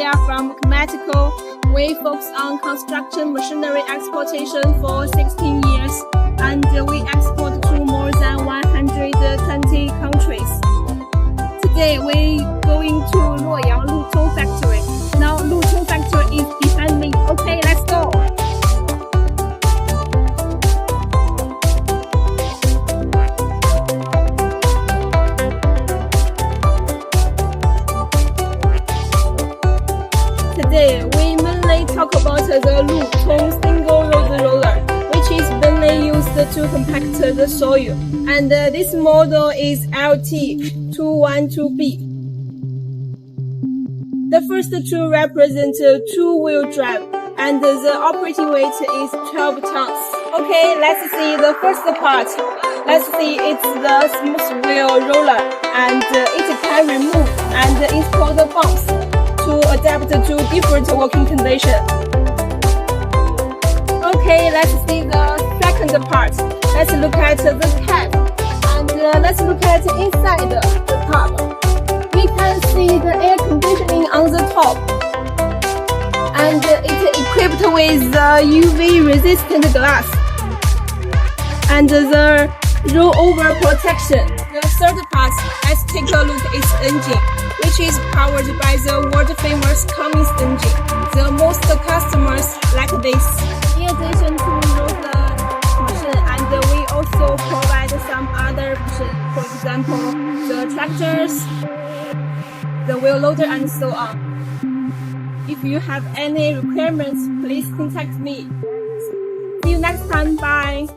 are from KOMATCO. We focus on construction machinery exportation for 16 years, and we export to more than 120 countries. Today we're going to Luoyang Lutong factory. Now Lutong factory is behind me. Okay, let's go. Today we mainly talk about the LUTONG single road roller, which is mainly used to compact the soil, and this model is LT212B. The first two represent two-wheel drive, and the operating weight is 12 tons. Okay, let's see the first part. Let's see, it's the smooth wheel roller, and it can remove and install the bumps to adapt to different working conditions. Okay, let's see the second part. Let's look at the cab, and let's look at inside the cab. We can see the air conditioning on the top, and it's equipped with the UV resistant glass and the rollover protection. The third part, let's take a look at its engine, which is powered by the world-famous Cummins engine. The most customers like this. In addition to road machine, and we also provide some other machine, for example, the tractors, the wheel loader, and so on. If you have any requirements, please contact me. See you next time. Bye.